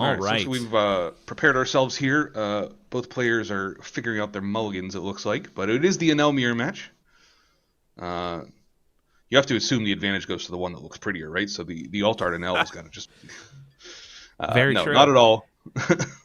All right, since right. we've prepared ourselves here, both players are figuring out their mulligans, it looks like. But it is the Enel mirror match. Uh, you have to assume the advantage goes to the one that looks prettier, right? So the alt art Enel is going to just... Very no, not true. at all.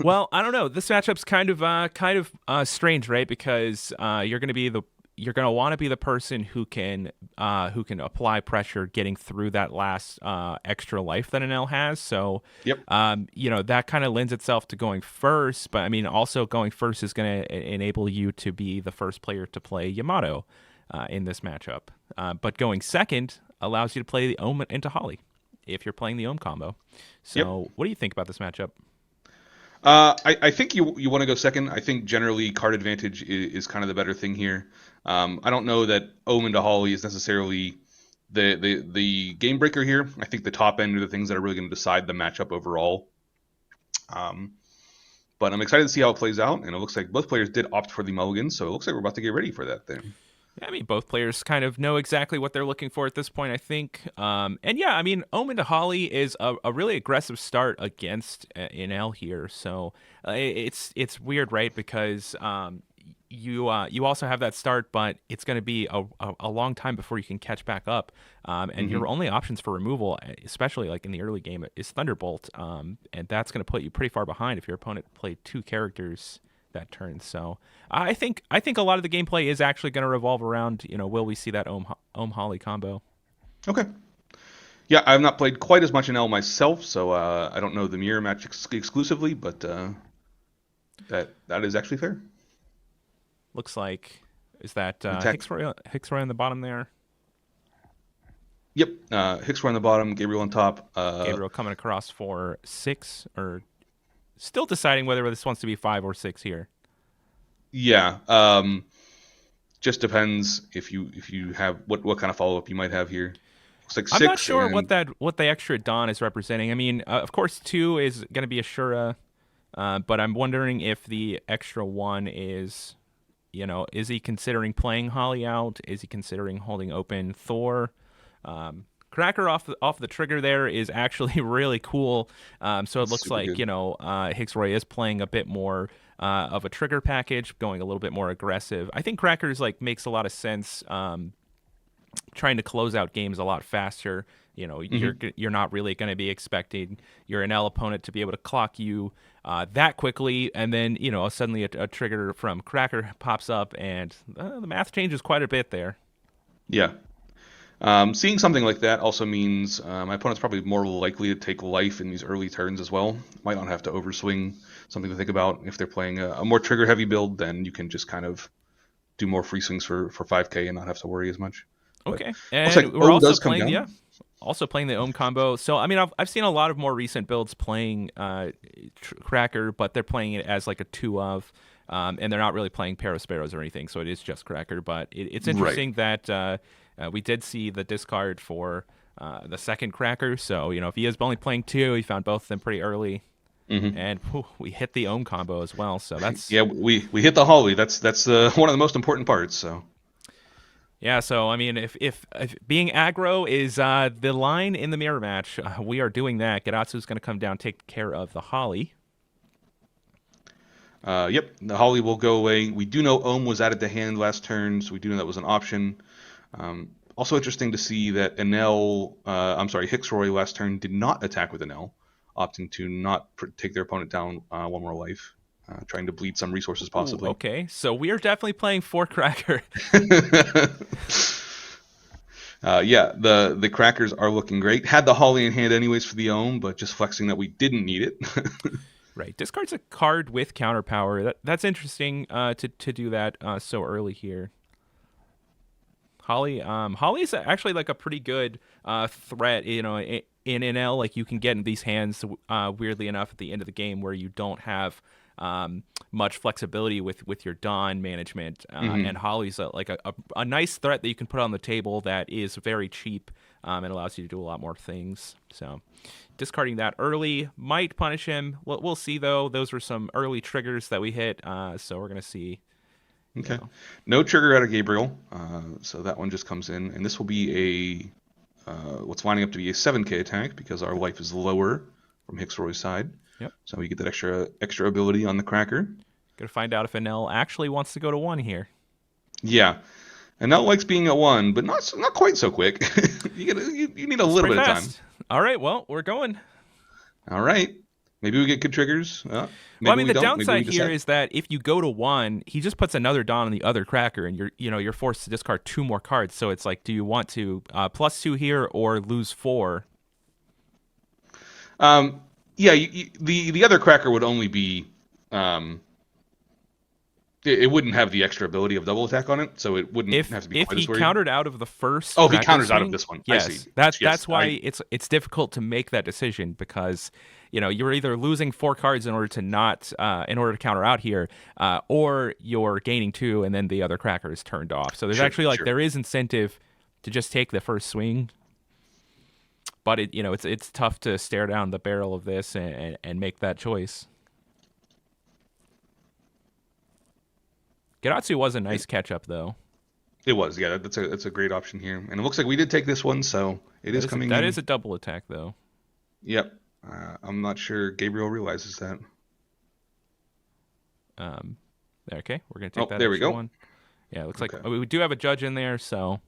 Well, I don't know. This matchup's kind of strange, right? Because you're gonna want to be the person who can apply pressure getting through that last extra life that an L has. So, Yep. that kind of lends itself to going first. But I mean, also going first is going to enable you to be the first player to play Yamato in this matchup. But going second allows you to play the Ohm into Holly if you're playing the Ohm combo. Yep. So, what do you think about this matchup? I think you want to go second. I think generally card advantage is kind of the better thing here. I don't know that Omen to Holly is necessarily the game breaker here. I think the top end are the things that are really going to decide the matchup overall. Um, but I'm excited to see how it plays out, and it looks like both players did opt for the mulligan, so it looks like we're about to get ready for that then. I mean, both players kind of know exactly what they're looking for at this point, I think. And yeah, I mean, Omen to Holly is a really aggressive start against Enel here. So it's weird, right? Because you also have that start, but it's going to be a long time before you can catch back up. And Hmm. your only options for removal, especially like in the early game, is Thunderbolt. And that's going to put you pretty far behind if your opponent played two characters that turn. So I think a lot of the gameplay is actually going to revolve around, will we see that Ohm Holly combo? Okay. Yeah, I've not played quite as much in L myself, so I don't know the mirror match exclusively, but that is actually fair. Looks like is that Attack. Hicksroy on the bottom there. Yep. Hicks on the bottom, Gabriel on top. Gabriel coming across for 6, or still deciding whether this wants to be 5 or 6 here. Yeah. Just depends if you have what kind of follow up you might have here. Looks like I'm not 6 sure and what the extra Dawn is representing. I mean, of course 2 is going to be Ashura, but I'm wondering if the extra 1 is, is he considering playing Holly out? Is he considering holding open Thor? Cracker off the trigger there is actually really cool. So it looks super like good. Hicksroy is playing a bit more of a trigger package, going a little bit more aggressive. I think Crackers like makes a lot of sense. Trying to close out games a lot faster. Hmm. You're not really going to be expecting your NL opponent to be able to clock you that quickly, and then suddenly a trigger from Cracker pops up, and the math changes quite a bit there. Yeah. Seeing something like that also means my opponent's probably more likely to take life in these early turns as well. Might not have to overswing. Something to think about if they're playing a more trigger heavy build, then you can just kind of do more free swings for 5k and not have to worry as much. But Okay, looks and like we're Ohm also does come playing, yeah, down. also playing the Ohm combo. So I mean, I've seen a lot of more recent builds playing Cracker, but they're playing it as like a two of, and they're not really playing Parasparrows or anything. So it is just Cracker. But it's Right. interesting that we did see the discard for the second Cracker. So if he is only playing two, he found both of them pretty early, Hmm. and whew, we hit the Ohm combo as well. So that's Yeah, we hit the Holly. That's one of the most important parts. So Yeah, so I mean, if being aggro is the line in the mirror match, we are doing that. Geratsu's going to come down, take care of the Holly. yep, the Holly will go away. We do know Ohm was added to hand last turn, so we do know that was an option. Also interesting to see that I'm sorry, Hicksroy last turn did not attack with Enel, opting to not take their opponent down one more life, trying to bleed some resources Ooh, possibly. okay, so we are definitely playing four cracker. Yeah, the crackers are looking great. Had the Holly in hand anyways for the Ohm, but just flexing that we didn't need it. Right, discards a card with counter power. That's interesting to do that so early here. Holly is actually like a pretty good threat. In NL, like you can get in these hands weirdly enough at the end of the game where you don't have much flexibility with your Dawn management. And Hmm. Holly's a nice threat that you can put on the table that is very cheap and allows you to do a lot more things. So discarding that early might punish him. We'll see though. Those were some early triggers that we hit. So we're gonna see. You Okay. know, No trigger out of Gabriel, so that one just comes in, and this will be what's lining up to be a 7k attack because our life is lower from Hicksroy's side. Yep. So we get that extra ability on the cracker. Gonna find out if Enel actually wants to go to 1 here. Yeah, and Nell likes being at 1, but not quite so quick. You need a It's little pretty bit of time. fast. All right, well, we're going. All right, maybe we get good triggers. Well, I Maybe mean, we the don't. Maybe we downside here decide. is that if you go to 1, he just puts another Dawn on the other cracker, and you're forced to discard 2 more cards. So it's like, do you want to +2 here or lose 4? Um, yeah, the other cracker would only be um, it wouldn't have the extra ability of double attack on it, so it wouldn't have to be If quite he as worried. countered out of the first Oh, if he cracker counters out of swing, this one, I see. yes, that Yes, that's why it's difficult to make that decision because you're either losing 4 cards in order to not in order to counter out here, or you're gaining 2 and then the other cracker is turned off. So there's sure, actually sure. there is incentive to just take the first swing, but it's tough to stare down the barrel of this and make that choice. Geratsu was a nice catch up though. It was, yeah. That's a great option here, and it looks like we did take this one, so it is coming That in. is a double attack though. Yep. I'm not sure Gabriel realizes that. Okay, we're gonna take Oh, that there we extra go. one. Yeah, it looks like Okay. we do have a judge in there, so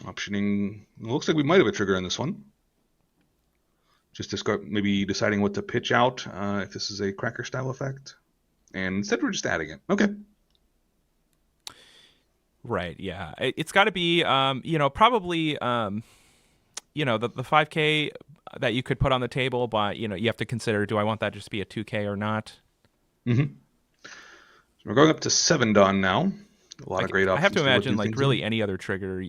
Optioning. It looks like we might have a trigger on this one. Just discard, maybe deciding what to pitch out if this is a cracker style effect, and instead we're just adding it. Okay. right, yeah, it's got to be, probably, the 5K that you could put on the table, but you have to consider, do I want that just to be a 2K or not? Mm-hmm. So we're going up to 7 Dawn now. A lot of Like, great I have to options to imagine, do like, things really in. any other trigger,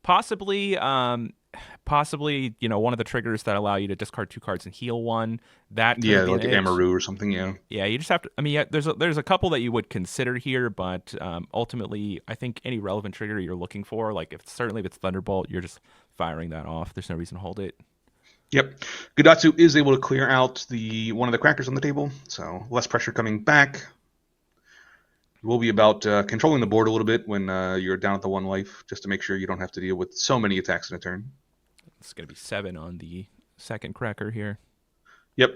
possibly, one of the triggers that allow you to discard 2 cards and heal 1. That could Yeah, be an like edge. Amaru or something. Yeah. Yeah, you just have to. I mean, yeah, there's a couple that you would consider here, but ultimately, I think any relevant trigger you're looking for, like certainly if it's Thunderbolt, you're just firing that off. There's no reason to hold it. Yep. Gudatsu is able to clear out the one of the crackers on the table, so less pressure coming back. It will be about controlling the board a little bit when you're down at the 1 life, just to make sure you don't have to deal with so many attacks in a turn. It's gonna be 7 on the second cracker here. Yep.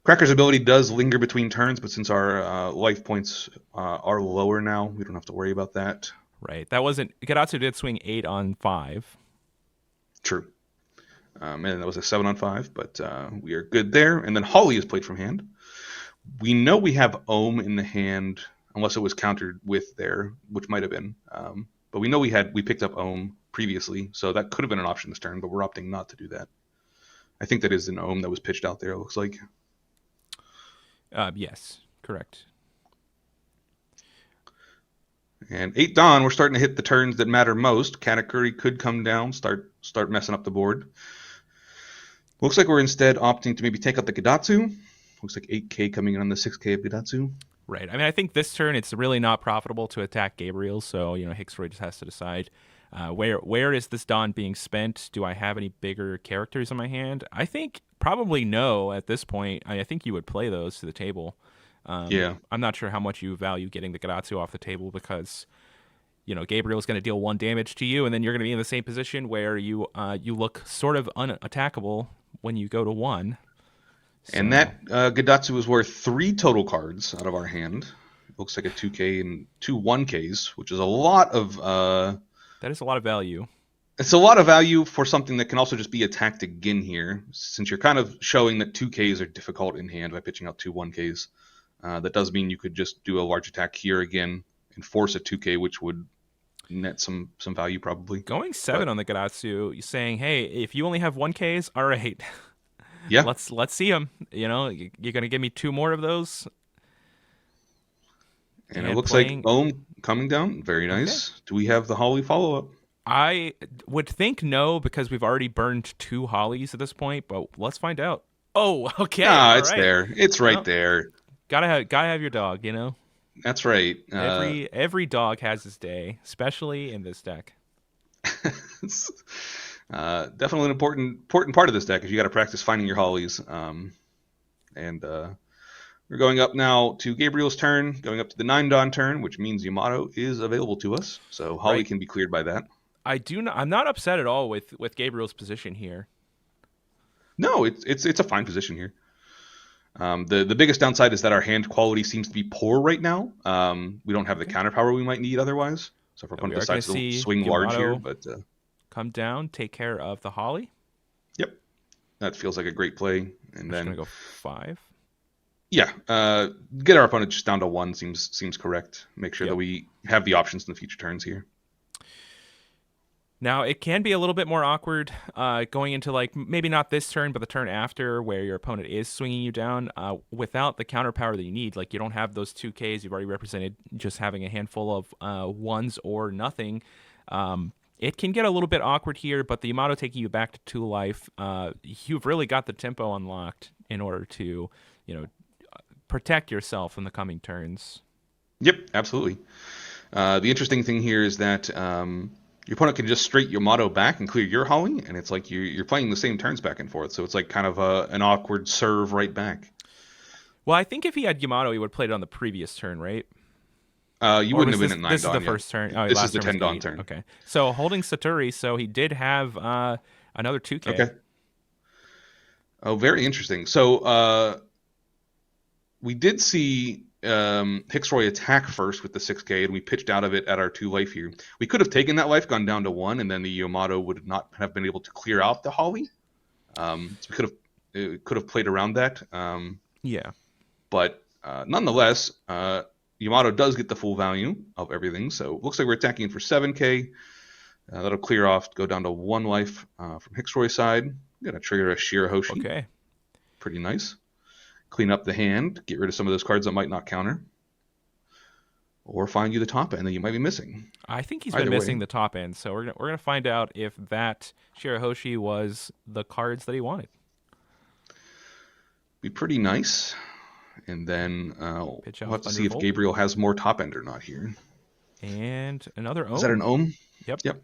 Cracker's ability does linger between turns, but since our life points are lower now, we don't have to worry about that. Right. That wasn't Garatsu did swing 8 on 5. True. And that was a 7 on 5, but we are good there. And then Holly is played from hand. We know we have Ohm in the hand, unless it was countered with there, which might have been. But we know we picked up Ohm previously, so that could have been an option this turn, but we're opting not to do that. I think that is an Ohm that was pitched out there, it looks like. Yes, correct. And 8 Dawn, we're starting to hit the turns that matter most. Katakuri could come down, start messing up the board. Looks like we're instead opting to maybe take out the Gidatsu. Looks like 8K coming in on the 6K of Gidatsu. Right. I mean, I think this turn it's really not profitable to attack Gabriel, so Hicksroy just has to decide where is this Dawn being spent. Do I have any bigger characters in my hand? I think probably no at this point. I think you would play those to the table. Yeah. I'm not sure how much you value getting the Garatsu off the table because Gabriel is going to deal 1 damage to you, and then you're going to be in the same position where you look sort of unattackable when you go to 1. And So, that Gidatsu is worth 3 total cards out of our hand. It looks like a 2K and 2 1Ks, which is a lot of. that is a lot of value. It's a lot of value for something that can also just be attacked again here, since you're kind of showing that 2Ks are difficult in hand by pitching out 2 1Ks. That does mean you could just do a large attack here again and force a 2K, which would net some value probably. Going 7 on the Garatsu, saying, hey, if you only have 1Ks, all right. Yeah. Let's see them. You're gonna give me 2 more of those. And it looks like Ohm coming down. Very nice. Okay. Do we have the Holly follow up? I would think no, because we've already burned 2 Hollies at this point, but let's find out. Oh, okay. It's right there. It's right there. Gotta have your dog, That's right. Every dog has his day, especially in this deck. Definitely an important part of this deck is you got to practice finding your Hollies. We're going up now to Gabriel's turn, going up to the 9 Dawn turn, which means Yamato is available to us. So Holly can be cleared by that. I'm not upset at all with Gabriel's position here. No, it's a fine position here. The biggest downside is that our hand quality seems to be poor right now. We don't have the Okay. counter power we might need otherwise. So if our We opponent are going to decides to see swing large here, Yamato but come down, take care of the Holly. yep, that feels like a great play. And We're just going then to go 5. yeah, get our opponent just down to 1 seems correct. Make sure that Yep. we have the options in the future turns here. Now, it can be a little bit more awkward going into, like, maybe not this turn, but the turn after where your opponent is swinging you down without the counter power that you need. Like, you don't have those 2Ks. You've already represented just having a handful of ones or nothing. It can get a little bit awkward here, but the Yamato taking you back to 2 life, you've really got the tempo unlocked in order to, protect yourself in the coming turns. Yep, absolutely. The interesting thing here is that your opponent can just straight Yamato back and clear your Holly, and it's like you're playing the same turns back and forth. So it's like kind of an awkward serve right back. Well, I think if he had Yamato, he would have played it on the previous turn, right? You Or wouldn't was have been this at 9 this is the Dawn yet. first turn? Oh, This is last the turn was 10 Dawn 8. turn. Okay, so holding Saturi, so he did have another 2K. Okay. Oh, very interesting. So we did see Hicksroy attack first with the 6K, and we pitched out of it at our 2 life here. We could have taken that life, gone down to 1, and then the Yamato would not have been able to clear out the Holly. So we could have played around that. Yeah. But nonetheless, Yamato does get the full value of everything. So it looks like we're attacking for 7K. That'll clear off, go down to 1 life from Hicksroy's side. Gonna trigger a Shirahoshi. Okay. Pretty nice. Clean up the hand, get rid of some of those cards that might not counter, or find you the top end that you might be missing. I think he's Either been missing way. the top end, so we're gonna find out if that Shirahoshi was the cards that he wanted. Be pretty nice. And then Pitch we'll out have to see if Thunderbolt. Gabriel has more top end or not here. And another ohm. Is that an ohm? Yep. Yep.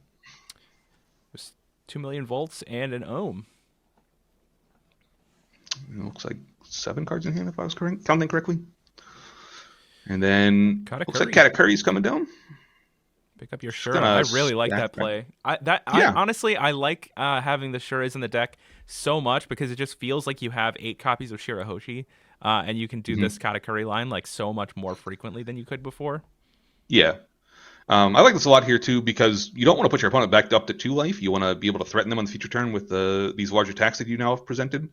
There's 2 million volts and an ohm. It looks like 7 cards in hand, if I was counting correctly. And then looks like Katakuri's coming down. Pick up your Shura. I really like that play. I honestly like having the Shuras in the deck so much because it just feels like you have 8 copies of Shirahoshi, and you can do this Katakuri line like so much more frequently than you could before. Yeah. I like this a lot here too because you don't want to put your opponent back up to 2 life. You want to be able to threaten them on the future turn with these large attacks that you now have presented.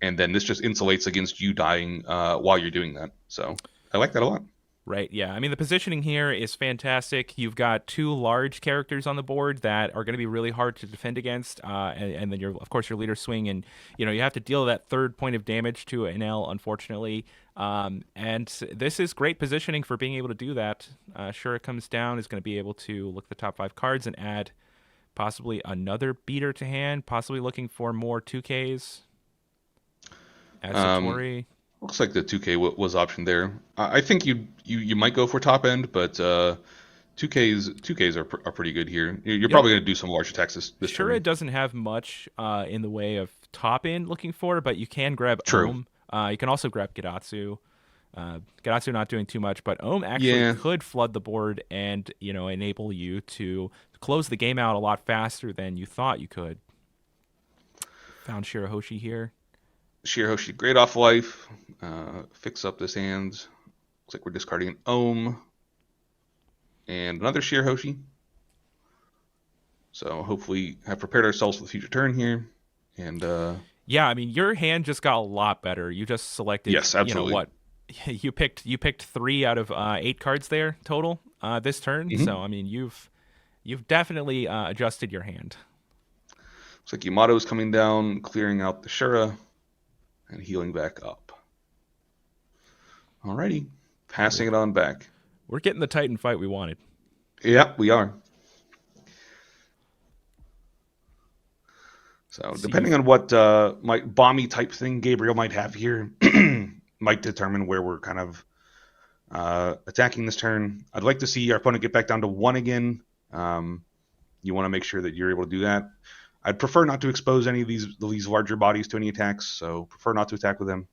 And then this just insulates against you dying while you're doing that. So I like that a lot. Right, yeah. I mean, the positioning here is fantastic. You've got 2 large characters on the board that are going to be really hard to defend against, and then, of course, your leader swing, and you have to deal that 3rd point of damage to Enel, unfortunately. And this is great positioning for being able to do that. Shura comes down, is going to be able to look at the top 5 cards and add possibly another beater to hand, possibly looking for more 2Ks. Add Satori. Looks like the 2K was option there. I think you might go for top end, but 2Ks are pretty good here. You're probably going to do some large attacks this Sure, turn. it doesn't have much in the way of top end looking for, but you can grab True. Ohm. You can also grab Gidatsu. Gidatsu not doing too much, but Ohm actually could flood the board and enable you to close the game out a lot faster than you thought you could. Found Shirahoshi here. Shirahoshi, great off life. Fix up this hand. Looks like we're discarding an Ohm. And another Shirahoshi. So hopefully have prepared ourselves for the future turn here. And yeah, I mean your hand just got a lot better. You just selected yes, absolutely. What? You picked 3 out of 8 cards there total this turn. Mm-hmm. So I mean you've definitely adjusted your hand. Looks like Yamato's coming down, clearing out the Shura. And healing back up. Alrighty. Passing it on back. We're getting the Titan fight we wanted. Yeah, we are. So depending on what bomby type thing Gabriel might have here, might determine where we're kind of attacking this turn. I'd like to see our opponent get back down to 1 again. You want to make sure that you're able to do that. I'd prefer not to expose any of these larger bodies to any attacks, so prefer not to attack with them.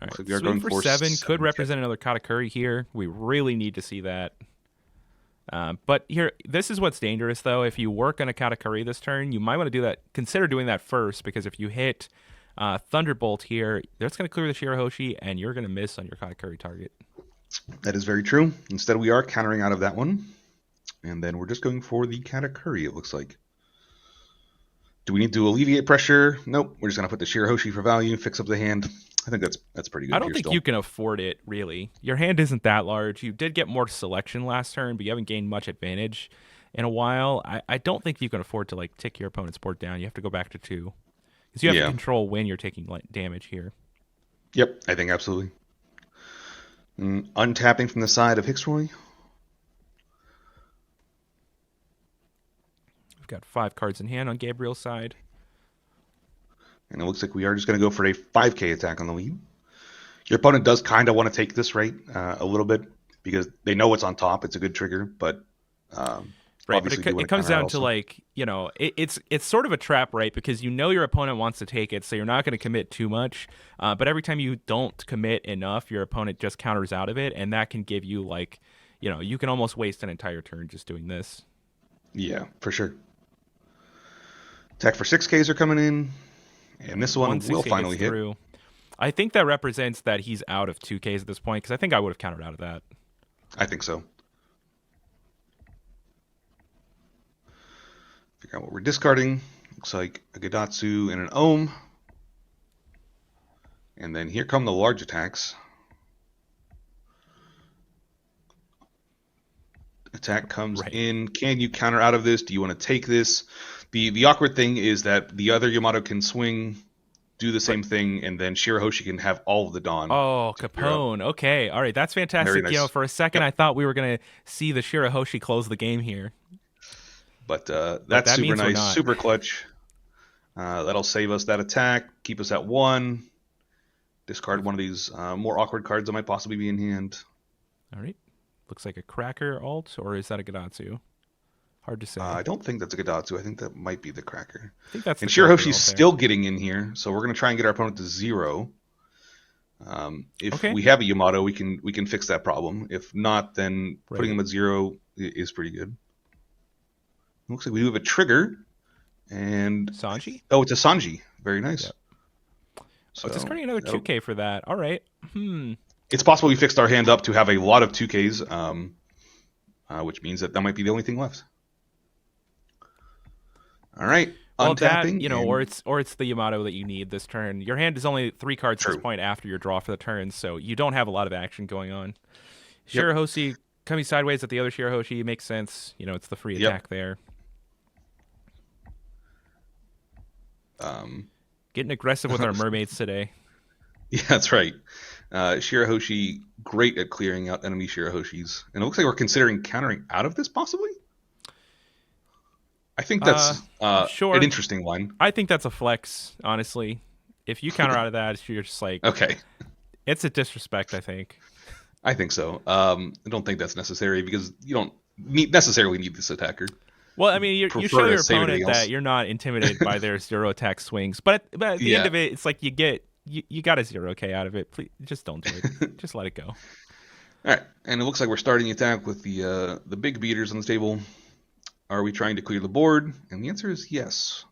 All right. We are Swing going for 7 could represent another Katakuri here. We really need to see that. But here, this is what's dangerous though. If you work on a Katakuri this turn, you might want to do that. Consider doing that first, because if you hit Thunderbolt here, that's going to clear the Shirahoshi, and you're going to miss on your Katakuri target. That is very true. Instead, we are countering out of that one. And then we're just going for the Katakuri, it looks like. Do we need to alleviate pressure? Nope. We're just going to put the Shirahoshi for value, fix up the hand. I think that's pretty good. I don't think you can afford it, really. Your hand isn't that large. You did get more selection last turn, but you haven't gained much advantage in a while. I don't think you can afford to like tick your opponent's board down. You have to go back to 2. Because you have to control when you're taking damage here. Yep, I think absolutely. Untapping from the side of Hicksroy. We've got 5 cards in hand on Gabriel's side. And it looks like we are just going to go for a 5k attack on the lead. Your opponent does kind of want to take this, right? A little bit, because they know it's on top. It's a good trigger, but right. But it comes down to like, it's sort of a trap, right? Because your opponent wants to take it, so you're not going to commit too much. But every time you don't commit enough, your opponent just counters out of it, and that can give you like, you can almost waste an entire turn just doing this. Yeah, for sure. Attack for 6Ks are coming in. And this one will finally hit. Through. I think that represents that he's out of 2Ks at this point, because I think I would have countered out of that. I think so. Figure out what we're discarding. Looks like a Gadatsu and an Ohm. And then here come the large attacks. Attack comes in. Can you counter out of this? Do you want to take this? The awkward thing is that the other Yamato can swing, do the same thing, and then Shirahoshi can have all of the Dawn. Oh, Capone. Okay. All right. That's fantastic. Nice. For a second, I thought we were going to see the Shirahoshi close the game here. But that's super nice. Super clutch. That'll save us that attack, keep us at 1. Discard one of these more awkward cards that might possibly be in hand. All right. Looks like a Cracker alt, or is that a Gadatsu? Hard to say. I don't think that's a Gadatsu. I think that might be the Cracker. I think that's. And Shirahoshi's still getting in here, so we're going to try and get our opponent to 0. If we have a Yamato, we can fix that problem. If not, then putting him at 0 is pretty good. Looks like we do have a trigger. And Sanji? Oh, it's a Sanji. Very nice. Yep. So discarding another 2K for that. All right. It's possible we fixed our hand up to have a lot of 2Ks, which means that might be the only thing left. All right. Well, untapping, or it's the Yamato that you need this turn. Your hand is only 3 cards at this point after your draw for the turn, so you don't have a lot of action going on. Shirahoshi coming sideways at the other Shirahoshi makes sense. It's the free attack there. Getting aggressive with our mermaids today. Yeah, that's right. Shirahoshi, great at clearing out enemy Shirahoshis. And it looks like we're considering countering out of this, possibly? I think that's an interesting one. I think that's a flex, honestly. If you counter out of that, you're just like... Okay. It's a disrespect, I think. I think so. I don't think that's necessary, because you don't necessarily need this attacker. Well, I mean, you show your opponent that you're not intimidated by their 0 attack swings. But at the end of it, it's like you got a 0K out of it. Please, just don't do it. Just let it go. All right. And it looks like we're starting the attack with the big beaters on the table. Are we trying to clear the board? And the answer is yes.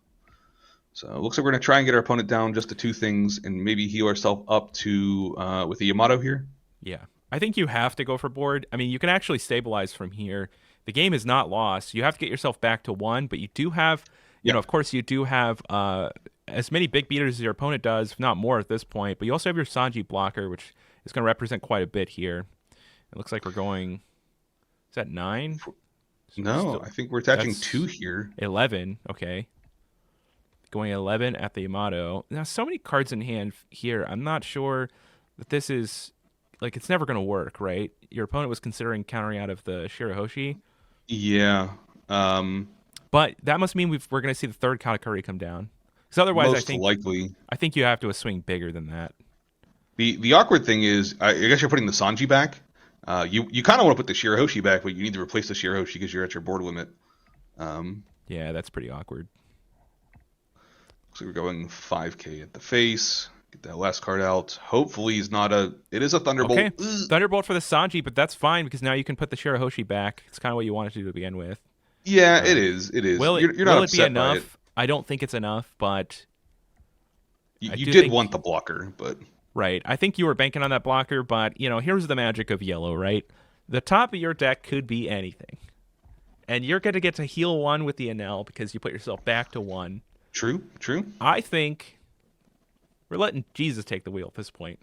So it looks like we're going to try and get our opponent down just to 2 things and maybe heal ourselves up to with the Yamato here. Yeah. I think you have to go for board. I mean, you can actually stabilize from here. The game is not lost. You have to get yourself back to 1, but you do have, of course, you do have as many big beaters as your opponent does, if not more at this point. But you also have your Sanji blocker, which is going to represent quite a bit here. It looks like we're going, is that 9? No, I think we're attaching 2 here. 11, okay. Going 11 at the Yamato. Now, so many cards in hand here. I'm not sure that this is, like, it's never going to work, right? Your opponent was considering countering out of the Shirahoshi. Yeah. But that must mean we're going to see the 3rd Katakuri come down. Because otherwise, I think you have to swing bigger than that. The awkward thing is, I guess you're putting the Sanji back. You kind of want to put the Shirahoshi back, but you need to replace the Shirahoshi because you're at your board limit. Yeah, that's pretty awkward. So we're going 5K at the face. Get that last card out. Hopefully, he's not a. It is a Thunderbolt. Okay, Thunderbolt for the Sanji, but that's fine because now you can put the Shirahoshi back. It's kind of what you wanted to do to begin with. Yeah, it Um, is. It is. will it You're not will it be upset by it. enough? I don't think it's enough, but You, I you do did think want the blocker, but right. I think you were banking on that blocker, but here's the magic of yellow, right? The top of your deck could be anything, and you're going to get to heal one with the Enel because you put yourself back to one. true, true. I think we're letting Jesus take the wheel at this point.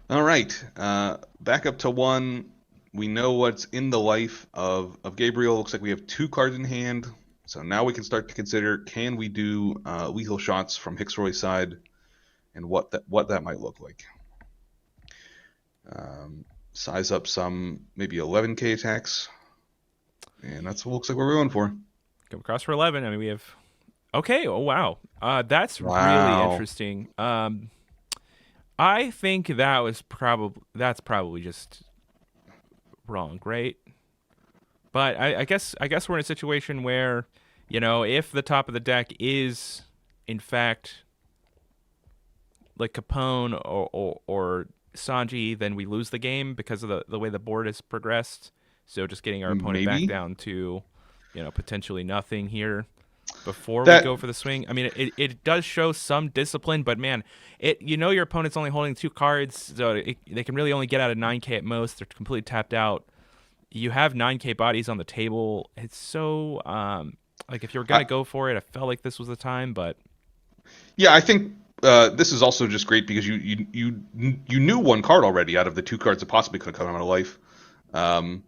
All right, back up to one. We know what's in the life of Gabriel. Looks like we have 2 cards in hand. So now we can start to consider: can we do lethal shots from Hicksroy's side, and what that might look like. Size up some maybe 11k attacks, and that's what looks like what we're going for. Come across for 11. I mean, we have. Okay. Oh wow. That's really Wow. interesting. I think that's probably just wrong, right? But I guess we're in a situation where, if the top of the deck is in fact like Capone or Sanji, then we lose the game because of the way the board has progressed. So just getting our opponent back Maybe down to, potentially nothing here before we that. go for the swing. I mean, it does show some discipline, but man, your opponent's only holding 2 cards, so they can really only get out of 9k at most. They're completely tapped out. You have 9k bodies on the table. It's so like if you were gonna I, go for it, I felt like this was the time, but yeah, I think this is also just great because you knew 1 card already out of the 2 cards that possibly could have come out of life. Um,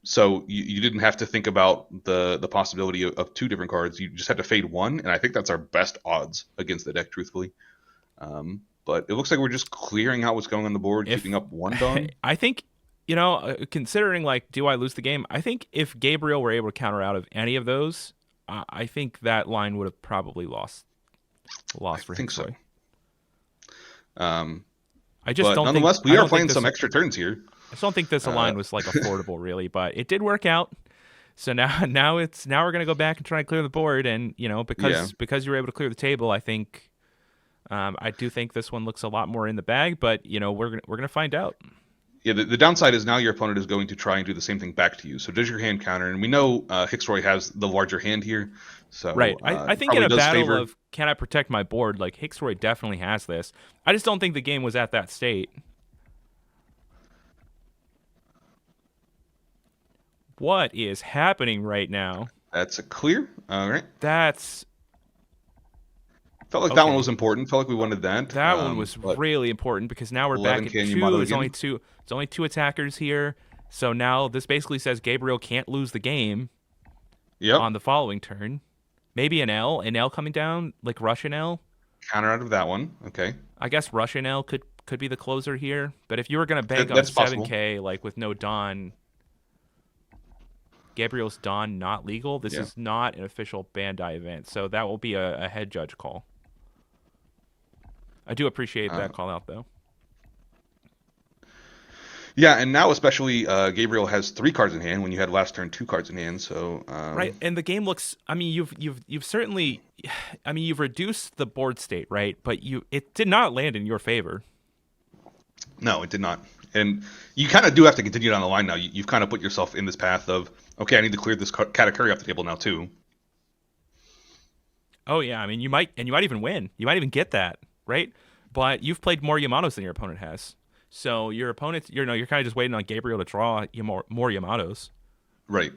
so you didn't have to think about the possibility of 2 different cards. You just had to fade one, and I think that's our best odds against the deck, truthfully. But it looks like we're just clearing out what's going on the board, if keeping up 1 Dawn. I think considering like do I lose the game, I think if Gabriel were able to counter out of any of those, I think that line would have probably I lost for think so. Hicksway. Um, I just but don't think nonetheless, I we are don't think playing this some extra turns here. I just don't think this Uh, line was like affordable really, but it did work out. So now we're gonna go back and try and clear the board, and yeah. because you were able to clear the table, I think I do think this one looks a lot more in the bag, but we're gonna find out. Yeah, the downside is now your opponent is going to try and do the same thing back to you. So does your hand counter? And we know Hicksroy has the larger hand here, Right. so I think in probably a does battle favor. of can I protect my board, like Hicksroy definitely has this. I just don't think the game was at that state. What is happening right now? That's a clear. All right. That's Felt like that one okay. was important. Felt like we wanted that. That one was But really important because now we're back 11K at and two. Yamato It's only again. two. It's only 2 attackers here. So now this basically says Gabriel can't lose the game Yep. on the following turn. Maybe an L coming down, like Rush an L. Counter out of that one. Okay. I guess Rush an L could be the closer here. But if you were gonna bank on That's possible. 7K, like with no Dawn, Gabriel's Dawn not legal. This Yeah. is not an official Bandai event, so that will be a head judge call. I do appreciate Uh, that call out though. yeah, and now especially Gabriel has 3 cards in hand when you had last turn 2 cards in hand. So Right, and the game looks. I mean, you've certainly. I mean, you've reduced the board state, right? But it did not land in your favor. no, it did not. And you kind of do have to continue down the line now. You've kind of put yourself in this path of okay, I need to clear this Katakuri off the table now too. Oh yeah, I mean, you might even win. You might even get that, right? But you've played more Yamatos than your opponent has. So your opponent, you're kind of just waiting on Gabriel to draw you more Yamatos. Right.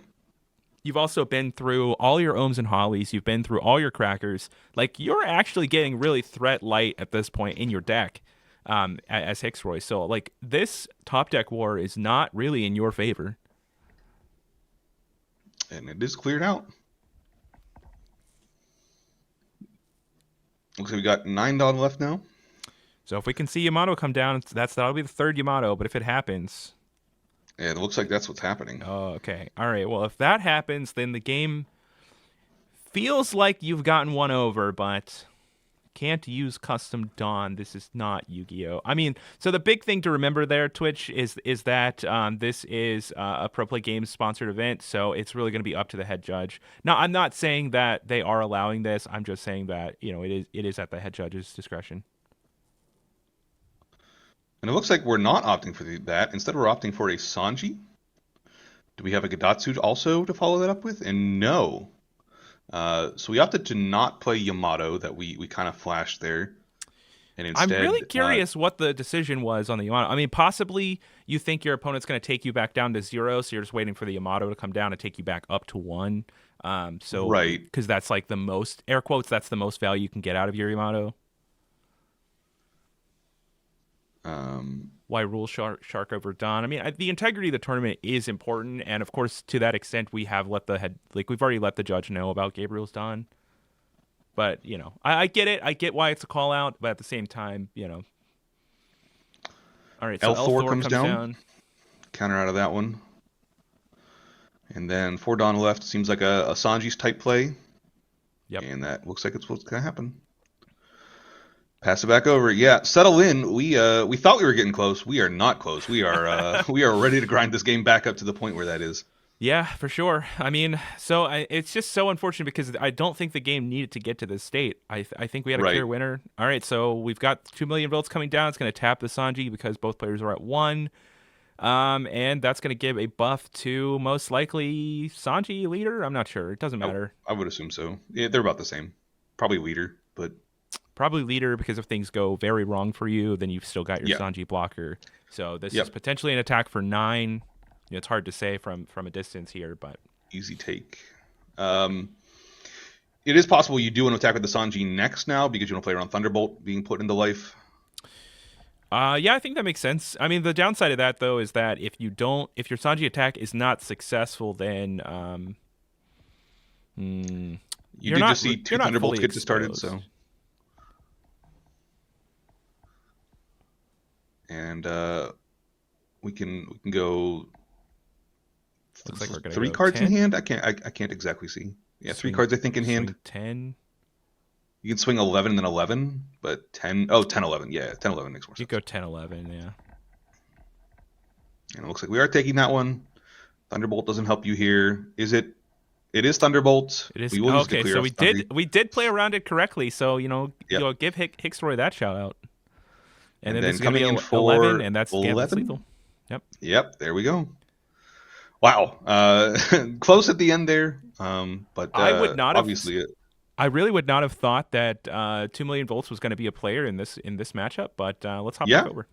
You've also been through all your Ohms and Hollies. You've been through all your Crackers. Like you're actually getting really threat light at this point in your deck, as Hicksroy. So like this top deck war is not really in your favor. And it is cleared out. Looks like we got 9 Dawn left now. So if we can see Yamato come down, that'll be the third Yamato. But if it happens, And it looks like that's what's happening. oh, okay, all right. Well, if that happens, then the game feels like you've gotten one over, but can't use custom Dawn. This is not Yu-Gi-Oh. I mean, so the big thing to remember there, Twitch, is that this is a Pro Play Games sponsored event, so it's really going to be up to the head judge. Now, I'm not saying that they are allowing this. I'm just saying that it is at the head judge's discretion. And it looks like we're not opting for that. Instead, we're opting for a Sanji. Do we have a Gadatsu also to follow that up with? And no. So we opted to not play Yamato that we kind of flashed there. And instead, I'm really curious what the decision was on the Yamato. I mean, possibly you think your opponent's going to take you back down to 0, so you're just waiting for the Yamato to come down and take you back up to 1. Right. Because that's like the most, air quotes, that's the most value you can get out of your Yamato. Why rule Shark over Don? I mean, the integrity of the tournament is important, and of course, to that extent, we have we've already let the judge know about Gabriel's Don. But I get it. I get why it's a call out, but at the same time, All right, so L4 comes down. Counter out of that one, and then 4 Don left. Seems like a Sanji's type play. Yep. And that looks like it's what's gonna happen. Pass it back over. Yeah, settle in. We thought we were getting close. We are not close. We are we are ready to grind this game back up to the point where that is. Yeah, for sure. I mean, it's just so unfortunate because I don't think the game needed to get to this state. I think we had a clear winner. All right, so we've got 2 million votes coming down. It's going to tap the Sanji because both players are at 1. And that's going to give a buff to most likely Sanji leader. I'm not sure. It doesn't matter. I would assume so. Yeah, they're about the same. Probably leader, but probably leader because if things go very wrong for you, then you've still got your Sanji blocker. So this is potentially an attack for 9. It's hard to say from a distance here, but easy take. It is possible you do want to attack with the Sanji next now because you want to play around Thunderbolt being put into life. Yeah, I think that makes sense. I mean, the downside of that though is that if your Sanji attack is not successful, then you did just see 2 Thunderbolts get started, so. And we can go. Looks like we're gonna 3 go cards 10? in hand. I can't exactly see. Yeah, 3 cards I think in hand. 10. You can swing 11 and then 11, but 10. Oh, 10, 11. Yeah, 10, 11 makes more sense. You go 10, 11. Yeah. And it looks like we are taking that one. Thunderbolt doesn't help you here. Is it? It is Thunderbolt. It is. Okay, so we did play around it correctly. So give Hicksroy that shout out. And then this is coming gonna be in for 11, and that's lethal. Yep. Yep. There we go. Wow. Close at the end there. But I would not obviously I really would not have thought that 2 million volts was going to be a player in this matchup. But let's hop back over.